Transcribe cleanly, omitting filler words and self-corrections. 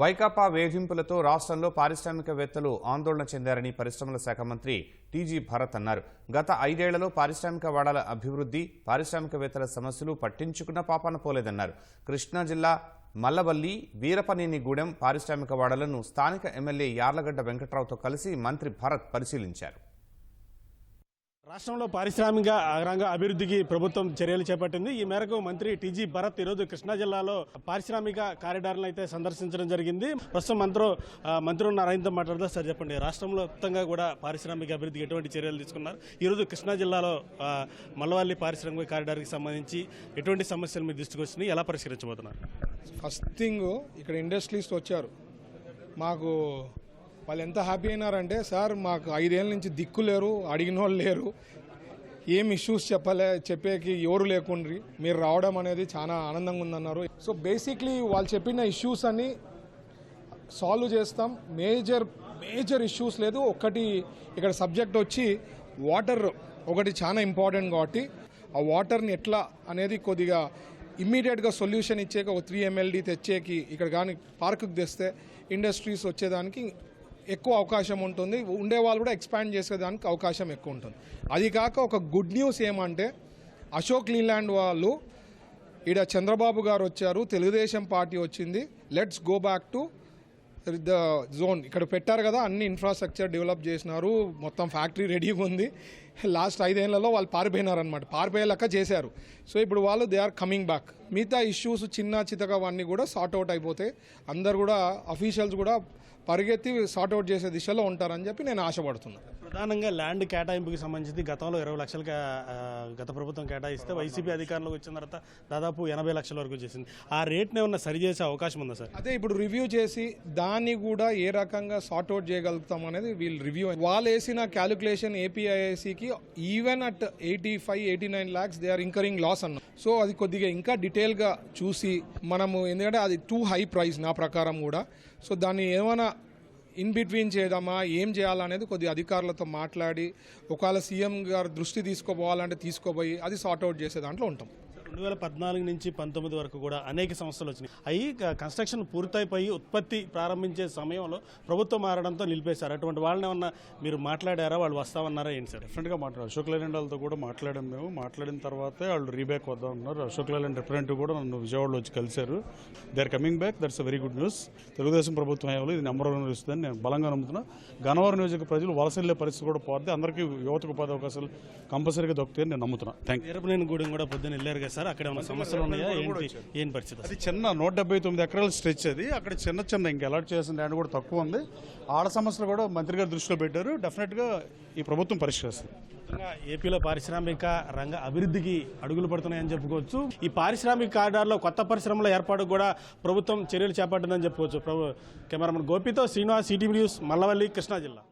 వైకాపా వేధింపులతో రాష్ట్రంలో పారిశ్రామికవేత్తలు ఆందోళన చెందారని పరిశ్రమల శాఖ మంత్రి టీజీ భరత్ అన్నారు. గత 5 ఏళ్లలో పారిశ్రామిక వాడల అభివృద్ధి, పారిశ్రామికవేత్తల సమస్యలు పట్టించుకున్న పాపాన పోలేదన్నారు. కృష్ణా జిల్లా మల్లవల్లి, వీరపనేనిగూడెం పారిశ్రామిక వాడలను స్థానిక ఎమ్మెల్యే యార్లగడ్డ వెంకట్రావుతో కలిసి మంత్రి భరత్ పరిశీలించారు. రాష్ట్రంలో పారిశ్రామిక రంగ అభివృద్ధికి ప్రభుత్వం చర్యలు చేపట్టింది. ఈ మేరకు మంత్రి టీజీ భరత్ ఈరోజు కృష్ణా జిల్లాలో పారిశ్రామిక కారిడార్లను అయితే సందర్శించడం జరిగింది. ప్రస్తుతం మంత్రి ఉన్న ఆయనతో మాట్లాడుతూ సార్ చెప్పండి, రాష్ట్రంలో మొత్తంగా కూడా పారిశ్రామిక అభివృద్ధికి ఎటువంటి చర్యలు తీసుకున్నారు? ఈరోజు కృష్ణా జిల్లాలో మల్లవల్లి పారిశ్రామిక కారిడార్కి సంబంధించి ఎటువంటి సమస్యలు మీరు దృష్టికి వచ్చినాయి, ఎలా పరిష్కరించబోతున్నారు? ఫస్ట్ థింగ్, ఇక్కడ ఇండస్ట్రీస్ వచ్చారు, మాకు వాళ్ళు ఎంత హ్యాపీ అయినారంటే, సార్ మాకు 5 ఏళ్ళ నుంచి దిక్కు లేరు, అడిగిన వాళ్ళు లేరు, ఏం ఇష్యూస్ చెప్పేకి ఎవరు లేకుండ్రి, మీరు రావడం అనేది చాలా ఆనందంగా ఉందన్నారు. సో బేసిక్లీ వాళ్ళు చెప్పిన ఇష్యూస్ అన్ని సాల్వ్ చేస్తాం. మేజర్ ఇష్యూస్ లేదు. ఒకటి ఇక్కడ సబ్జెక్ట్ వచ్చి వాటర్ ఒకటి చాలా ఇంపార్టెంట్ కాబట్టి ఆ వాటర్ని ఎట్లా అనేది కొద్దిగా ఇమ్మీడియట్గా సొల్యూషన్ ఇచ్చేకి ఒక 3 MLD తెచ్చేకి ఇక్కడ కానీ పార్కుకి తెస్తే ఇండస్ట్రీస్ వచ్చేదానికి ఎక్కువ అవకాశం ఉంటుంది. ఉండేవాళ్ళు కూడా ఎక్స్పాండ్ చేసేదానికి అవకాశం ఎక్కువ ఉంటుంది. అది కాక ఒక గుడ్ న్యూస్ ఏమంటే, అశోక్ లీలాండ్ వాళ్ళు ఇక్కడ చంద్రబాబు గారు వచ్చారు, తెలుగుదేశం పార్టీ వచ్చింది, let's go back to the zone. ఇక్కడ పెట్టారు కదా, అన్ని ఇన్ఫ్రాస్ట్రక్చర్ డెవలప్ చేసినారు, మొత్తం ఫ్యాక్టరీ రెడీగా ఉంది. లాస్ట్ 5 ఏళ్లలో వాళ్ళు పారిపోయినారనమాట, పారిపోయేలాగా చేశారు. సో ఇప్పుడు వాళ్ళు దే ఆర్ కమింగ్ బ్యాక్. మిగతా ఇష్యూస్ చిన్న చితకవన్నీ కూడా సార్ట్అవుట్ అయిపోతాయి. అందరు కూడా అఫీషియల్స్ కూడా పరిగెత్తి సార్ట్అవుట్ చేసే దిశలో ఉంటారని చెప్పి నేను ఆశపడుతున్నాను. ప్రధానంగా ల్యాండ్ కేటాయింపుకి సంబంధించి గతంలో 20 లక్షలు గత ప్రభుత్వం కేటాయిస్తే వైసీపీ అధికారంలోకి వచ్చిన తర్వాత దాదాపు 80 లక్షల వరకు చేసింది. ఆ రేట్ని ఏమన్నా సరి చేసే అవకాశం ఉందా సార్? అదే ఇప్పుడు రివ్యూ చేసి దాన్ని కూడా ఏ రకంగా సార్ట్అవుట్ చేయగలుగుతాం అనేది వీళ్ళు రివ్యూ. వాళ్ళు వేసిన క్యాలిక్యులేషన్ ఏపీఐఐసికి even at 85-89 lakhs they are incurring loss అన్న. సో అది కొద్దిగా ఇంకా డీటెయిల్గా చూసి మనము, ఎందుకంటే అది టూ హై ప్రైస్ నా ప్రకారం కూడా. సో దాన్ని ఏమైనా ఇన్ బిట్వీన్ చేయడమా, ఏం చేయాలనేది కొద్దిగా అధికారులతో మాట్లాడి, ఒకవేళ సీఎం గారు దృష్టి తీసుకోపోవాలంటే తీసుకోపోయి అది సార్ట్అవుట్ చేసే దాంట్లో ఉంటాం. 2014 నుంచి 19 వరకు కూడా అనేక సమస్యలు వచ్చినాయి. అవి కన్స్ట్రక్షన్ పూర్తయిపోయి ఉత్పత్తి ప్రారంభించే సమయంలో ప్రభుత్వం మారడంతో నిలిపేశారు. అటువంటి వాళ్ళని ఏమన్నా మీరు మాట్లాడారా? వాళ్ళు వస్తామన్నారా ఏంటి సార్? డెఫినెట్గా మాట్లాడారు. అశోక్ లేలాండ్ వాళ్ళతో కూడా మాట్లాడాం. మేము మాట్లాడిన తర్వాతే వాళ్ళు రీబ్యాక్ వద్దాం అన్నారు. అశోక్ లేలాండ్ రిప్రజెంటేటివ్ కూడా నన్ను విజయవాడలో వచ్చి కలిశారు. They are coming back. That's a very good news. Telugu Desam ప్రభుత్వం హయాంలో ఇది నెంబర్ 1 ఇస్తుందని నేను బలంగా నమ్ముతున్నా. గన్నవరం నియోజక ప్రజలు వలస వెళ్ళే పరిస్థితి కూడా పోతే అందరికీ యువతకు ఉపాధి అవకాశాలు కంపల్సరీగా దొరుకుతాయని నేను నమ్ముతున్నా. Thank you. వీరపనేనిగూడెం కూడా పొద్దున్న వెళ్ళారు కదా సార్, అక్కడ ఉన్న సమస్యలు ఉన్నాయా, ఏం పరిస్థితి? అది చిన్న 179 ఎకరాల స్ట్రెచ్ అది. అక్కడ చిన్న ఇంకా అలాట్ చేసిన ల్యాండ్ కూడా తక్కువ ఉంది. ఆడ సమస్యలు కూడా మంత్రి గారు దృష్టిలో పెట్టారు. డెఫినెట్గా ఈ ప్రభుత్వం పరిష్కరిస్తుంది. ఏపీలో పారిశ్రామిక రంగ అభివృద్ధికి అడుగులు పడుతున్నాయని చెప్పుకోవచ్చు. ఈ పారిశ్రామిక కారిడార్లో కొత్త పరిశ్రమల ఏర్పాటు కూడా ప్రభుత్వం చర్యలు చేపట్టిందని చెప్పుకోవచ్చు. కెమెరామెన్ గోపితో శ్రీనివాస్, ఈటీవీ న్యూస్, మల్లవల్లి, కృష్ణా జిల్లా.